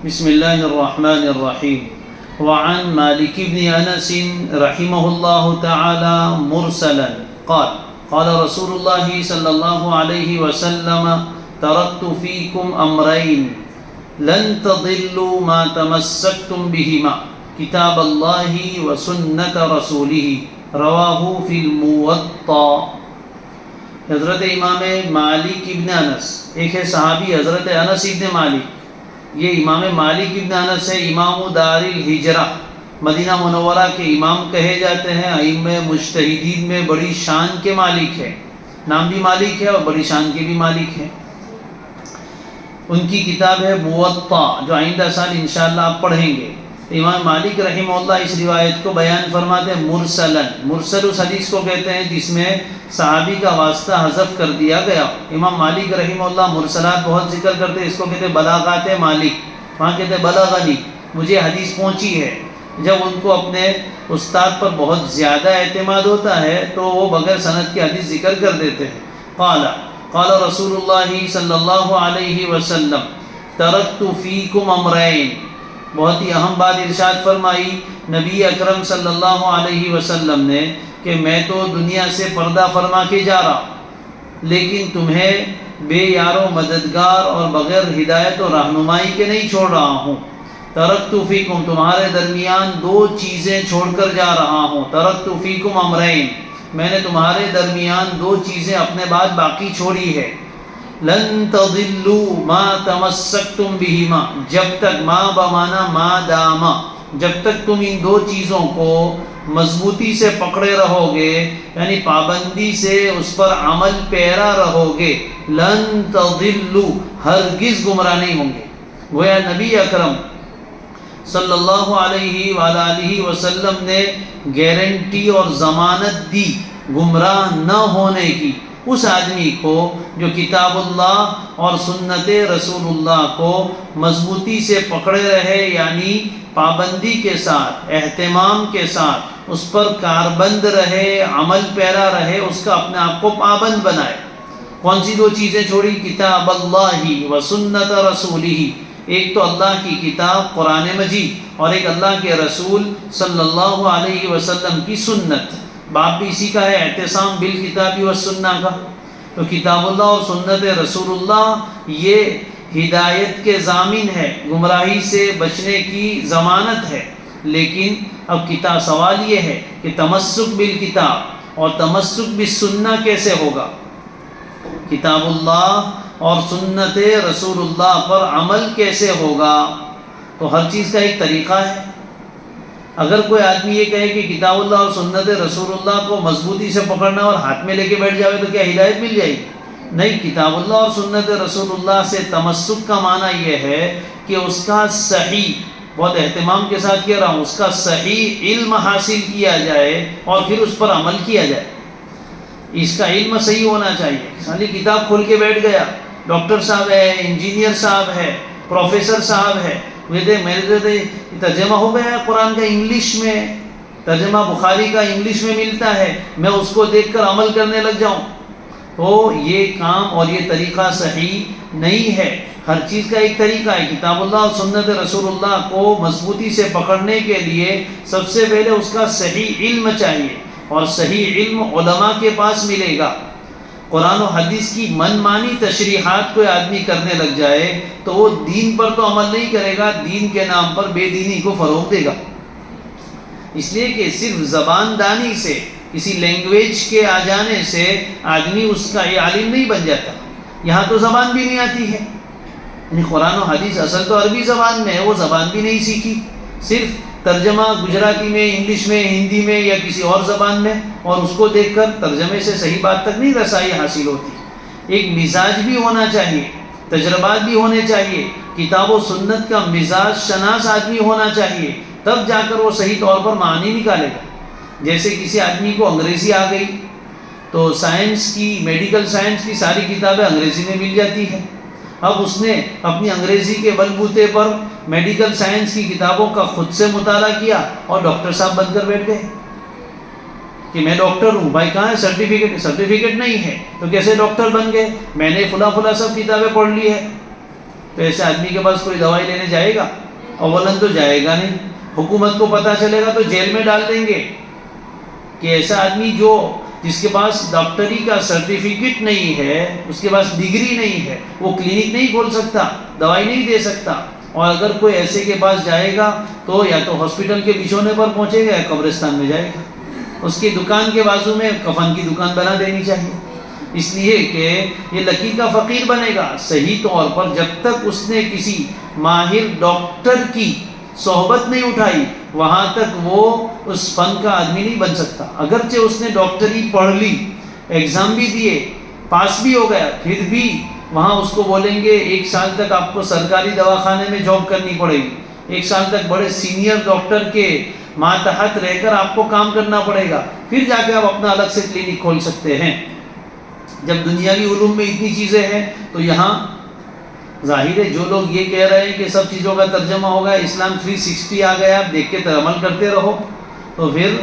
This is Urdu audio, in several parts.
بسم اللہ الرحمن الرحیم. وعن مالک بن انس رحمہ اللہ تعالی مرسلا قال قال رسول اللہ صلی اللہ علیہ وسلم ترکت فیکم امرین لن تضلوا ما تمسکتم بہما کتاب اللہ وسنت رسولہ رواہ فی الموطا. حضرت امام مالک ابن انس، ایک ہے صحابی حضرت انس ابن مالک، یہ امام مالک ابن انس ہے، امام دار الہجرہ، مدینہ منورہ کے امام کہے جاتے ہیں، ائمہ مجتہدین میں بڑی شان کے مالک ہے، نام بھی مالک ہے اور بڑی شان کے بھی مالک ہے. ان کی کتاب ہے موطا جو آئندہ سال انشاءاللہ آپ پڑھیں گے. امام مالک رحمہ اللہ اس روایت کو بیان فرماتے ہیں مرسلن. مرسل اس حدیث کو کہتے ہیں جس میں صحابی کا واسطہ حذف کر دیا گیا. امام مالک رحمہ اللہ مرسلات بہت ذکر کرتے ہیں، اس کو کہتے ہیں بلاغات مالک، وہاں کہتے ہیں بلغنی، مجھے حدیث پہنچی ہے. جب ان کو اپنے استاد پر بہت زیادہ اعتماد ہوتا ہے تو وہ بغیر سند کے حدیث ذکر کر دیتے ہیں. قال رسول اللہ صلی اللہ علیہ وسلم ترکت فیکم امرین. بہت ہی اہم بات ارشاد فرمائی نبی اکرم صلی اللہ علیہ وسلم نے کہ میں تو دنیا سے پردہ فرما کے جا رہا، لیکن تمہیں بے یار و مددگار اور بغیر ہدایت و رہنمائی کے نہیں چھوڑ رہا ہوں. ترکت فیکم، تمہارے درمیان دو چیزیں چھوڑ کر جا رہا ہوں. ترکت فیکم امرین، میں نے تمہارے درمیان دو چیزیں اپنے بعد باقی چھوڑی ہے. لن تضلوا ما تمسکتم بہما، جب تک ما بمانا ما داما، جب تک تم ان دو چیزوں کو مضبوطی سے پکڑے رہو گے، یعنی پابندی سے اس پر عمل پیرا رہو گے، لن تضلوا، ہرگز گمراہ نہیں ہوں گے. گویا نبی اکرم صلی اللہ علیہ وآلہ وسلم نے گارنٹی اور ضمانت دی گمراہ نہ ہونے کی اس آدمی کو جو کتاب اللہ اور سنت رسول اللہ کو مضبوطی سے پکڑے رہے، یعنی پابندی کے ساتھ، اہتمام کے ساتھ اس پر کاربند رہے، عمل پیرا رہے، اس کا اپنے آپ کو پابند بنائے. کون سی دو چیزیں چھوڑی؟ کتاب اللہ و سنت رسولہ، ایک تو اللہ کی کتاب قرآن مجید اور ایک اللہ کے رسول صلی اللہ علیہ وسلم کی سنت. باب بھی اسی کا ہے، اعتصام بالکتاب والسنہ کا. تو کتاب اللہ اور سنت رسول اللہ یہ ہدایت کے ضامن ہے، گمراہی سے بچنے کی ضمانت ہے. لیکن اب کتاب سوال یہ ہے کہ تمسک بالکتاب اور تمسک بالسنہ کیسے ہوگا؟ کتاب اللہ اور سنت رسول اللہ پر عمل کیسے ہوگا؟ تو ہر چیز کا ایک طریقہ ہے. اگر کوئی آدمی یہ کہے کہ کتاب اللہ اور سنت رسول اللہ کو مضبوطی سے پکڑنا اور ہاتھ میں لے کے بیٹھ جاوے تو کیا ہدایت مل جائے گی؟ نہیں. کتاب اللہ اور سنت رسول اللہ سے تمسک کا معنی یہ ہے کہ اس کا صحیح، بہت اہتمام کے ساتھ کہہ رہا ہوں، اس کا صحیح علم حاصل کیا جائے اور پھر اس پر عمل کیا جائے. اس کا علم صحیح ہونا چاہیے. خالی کتاب کھول کے بیٹھ گیا، ڈاکٹر صاحب ہے، انجینئر صاحب ہے، پروفیسر صاحب ہے، میرے ترجمہ ہو گیا ہے قرآن کا انگلش میں، ترجمہ بخاری کا انگلش میں ملتا ہے، میں اس کو دیکھ کر عمل کرنے لگ جاؤں، تو یہ کام اور یہ طریقہ صحیح نہیں ہے. ہر چیز کا ایک طریقہ ہے. کتاب اللہ اور سنت رسول اللہ کو مضبوطی سے پکڑنے کے لیے سب سے پہلے اس کا صحیح علم چاہیے، اور صحیح علم علماء کے پاس ملے گا. قرآن و حدیث کی من مانی تشریحات کوئی آدمی کرنے لگ جائے تو وہ دین پر تو عمل نہیں کرے گا، دین کے نام پر بے دینی کو فروغ دے گا. اس لیے کہ صرف زبان دانی سے، کسی لینگویج کے آ جانے سے آدمی اس کا عالم نہیں بن جاتا. یہاں تو زبان بھی نہیں آتی ہے، یعنی قرآن و حدیث اصل تو عربی زبان میں ہے، وہ زبان بھی نہیں سیکھی، صرف ترجمہ گجراتی میں، انگلش میں، ہندی میں یا کسی اور زبان میں، اور اس کو دیکھ کر ترجمے سے صحیح بات تک نہیں رسائی حاصل ہوتی. ایک مزاج بھی ہونا چاہیے، تجربات بھی ہونے چاہیے، کتاب و سنت کا مزاج شناس آدمی ہونا چاہیے، تب جا کر وہ صحیح طور پر معنی نکالے گا. جیسے کسی آدمی کو انگریزی آ گئی تو سائنس کی، میڈیکل سائنس کی ساری کتابیں انگریزی میں مل جاتی ہیں. اب اس نے اپنی انگریزی کے بل بوتے پر میڈیکل سائنس کی کتابوں کا خود سے مطالعہ کیا اور ڈاکٹر صاحب بن کر بیٹھ گئے کہ میں ڈاکٹر ہوں. بھائی کہاں ہے سرٹیفکیٹ نہیں ہے تو کیسے ڈاکٹر بن گئے؟ میں نے فلاں سب کتابیں پڑھ لی ہے. تو ایسے آدمی کے پاس کوئی دوائی لینے جائے گا؟ اولاً تو جائے گا نہیں، حکومت کو پتہ چلے گا تو جیل میں ڈال دیں گے کہ ایسا آدمی جس کے پاس ڈاکٹری کا سرٹیفکیٹ نہیں ہے، اس کے پاس ڈگری نہیں ہے، وہ کلینک نہیں کھول سکتا، دوائی نہیں دے سکتا. اور اگر کوئی ایسے کے پاس جائے گا تو یا تو ہاسپٹل کے بچھونے پر پہنچے گا یا قبرستان میں جائے گا. اس کی دکان کے بازو میں کفن کی دکان بنا دینی چاہیے، اس لیے کہ یہ لکیر کا فقیر بنے گا. صحیح طور پر جب تک اس نے کسی ماہر ڈاکٹر کی صحبت نہیں اٹھائی وہاں تک وہ اس فن کا آدمی نہیں بن سکتا. اگرچہ اس نے ڈاکٹری پڑھ لی، ایگزام بھی دیے، پاس بھی ہو گیا، پھر بھی وہاں اس کو بولیں گے 1 سال تک آپ کو سرکاری دواخانے میں جاب کرنی پڑے گی، 1 سال تک بڑے سینئر ڈاکٹر کے ماتحت رہ کر آپ کو کام کرنا پڑے گا، پھر جا کے آپ اپنا الگ سے کلینک کھول سکتے ہیں. جب دنیاوی علوم میں اتنی چیزیں ہیں تو یہاں ظاہر ہے جو لوگ یہ کہہ رہے ہیں کہ سب چیزوں کا ترجمہ ہوگا، اسلام 360 آ گیا، آپ دیکھ کے عمل کرتے رہو، تو پھر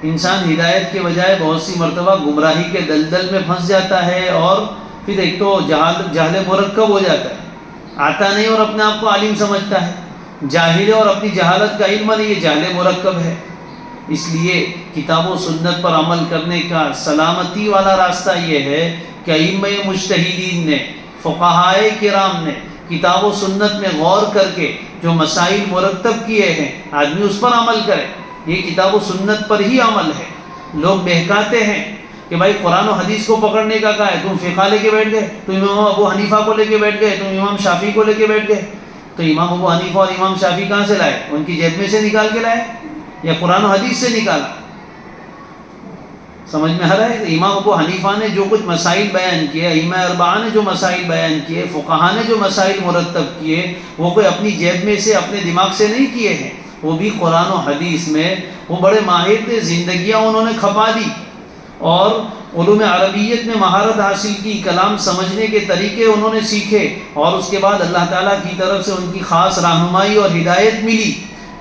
انسان ہدایت کے بجائے بہت سی مرتبہ گمراہی کے دلدل میں پھنس جاتا ہے. اور پھر ایک تو جہل مرکب ہو جاتا ہے، آتا نہیں اور اپنے آپ کو عالم سمجھتا ہے، جاہل ہے اور اپنی جہالت کا علم نہیں، یہ جہل مرکب ہے. اس لیے کتاب و سنت پر عمل کرنے کا سلامتی والا راستہ یہ ہے کہ ائمہ مجتہدین نے، فقہائے کرام نے کتاب و سنت میں غور کر کے جو مسائل مرتب کیے ہیں آدمی اس پر عمل کرے. یہ کتاب و سنت پر ہی عمل ہے. لوگ بہکاتے ہیں کہ بھائی قرآن و حدیث کو پکڑنے کا کہا ہے، تم فقہ لے کے بیٹھ گئے، تم امام ابو حنیفہ کو لے کے بیٹھ گئے، تم امام شافعی کو لے کے بیٹھ گئے. تو امام ابو حنیفہ اور امام شافعی کہاں سے لائے؟ ان کی جیب میں سے نکال کے لائے یا قرآن و حدیث سے نکالا؟ سمجھ میں آ رہا ہے؟ امام ابو حنیفہ نے جو کچھ مسائل بیان کیے، ائمہ اربعہ نے جو مسائل بیان کیے، فقہا نے جو مسائل مرتب کیے، وہ کوئی اپنی جیب میں سے اپنے دماغ سے نہیں کیے ہیں، وہ بھی قرآن و حدیث میں. وہ بڑے ماہر تھے، زندگیاں انہوں نے کھپا دی اور علوم عربیت میں مہارت حاصل کی، کلام سمجھنے کے طریقے انہوں نے سیکھے، اور اس کے بعد اللہ تعالیٰ کی طرف سے ان کی خاص رہنمائی اور ہدایت ملی.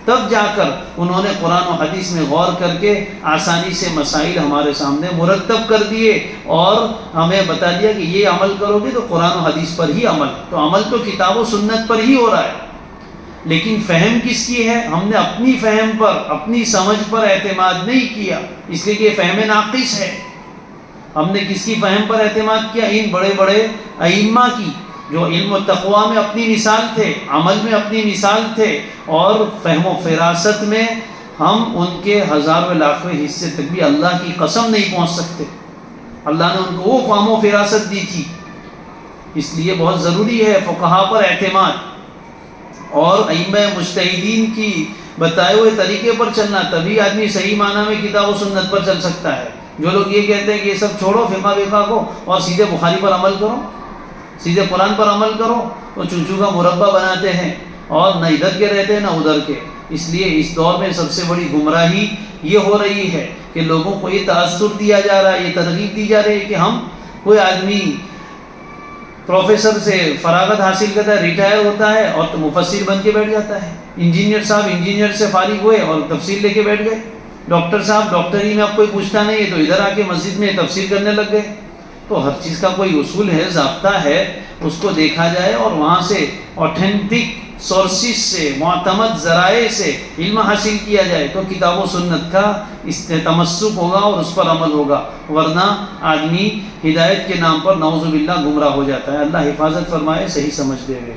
تب جا کر انہوں نے قرآن و حدیث میں غور کر کے آسانی سے مسائل ہمارے سامنے مرتب کر دیے اور ہمیں بتا دیا کہ یہ عمل کرو گے تو قرآن و حدیث پر ہی عمل. تو عمل تو کتاب و سنت پر ہی ہو رہا ہے، لیکن فہم کس کی ہے؟ ہم نے اپنی فہم پر، اپنی سمجھ پر اعتماد نہیں کیا، اس لیے کہ یہ فہم ناقص ہے. ہم نے کس کی فہم پر اعتماد کیا؟ ان بڑے بڑے ائمہ کی، جو علم و تقویٰ میں اپنی مثال تھے، عمل میں اپنی مثال تھے، اور فہم و فراست میں ہم ان کے ہزاروں لاکھویں حصے تک بھی اللہ کی قسم نہیں پہنچ سکتے. اللہ نے ان کو وہ فہم و فراست دی تھی. اس لیے بہت ضروری ہے فقہا پر اعتماد اور ائمہ مجتہدین کی بتائے ہوئے طریقے پر چلنا، تبھی آدمی صحیح معنی میں کتاب و سنت پر چل سکتا ہے. جو لوگ یہ کہتے ہیں کہ یہ سب چھوڑو فقہ وقہ کو اور سیدھے بخاری پر عمل کرو، سیدھے قرآن پر عمل کرو، تو چنچو کا مربع بناتے ہیں اور نہ ادھر کے رہتے ہیں نہ ادھر کے. اس لیے اس دور میں سب سے بڑی گمراہی یہ ہو رہی ہے کہ لوگوں کو یہ تاثر دیا جا رہا ہے، یہ ترغیب دی جا رہی ہے کہ ہم، کوئی آدمی پروفیسر سے فراغت حاصل کرتا ہے، ریٹائر ہوتا ہے اور تو مفسر بن کے بیٹھ جاتا ہے. انجینئر صاحب انجینئر سے فارغ ہوئے اور تفسیر لے کے بیٹھ گئے. ڈاکٹر صاحب ڈاکٹری میں اب کوئی پوچھتا نہیں ہے تو ادھر آ کے مسجد میں تفسیر کرنے لگ گئے. تو ہر چیز کا کوئی اصول ہے، ضابطہ ہے، اس کو دیکھا جائے اور وہاں سے اوتھینٹک سورسز سے، معتمد ذرائع سے علم حاصل کیا جائے تو کتاب و سنت کا اس سے تمسک ہوگا اور اس پر عمل ہوگا. ورنہ آدمی ہدایت کے نام پر نعوذ باللہ گمراہ ہو جاتا ہے. اللہ حفاظت فرمائے، صحیح سمجھ دے گئے.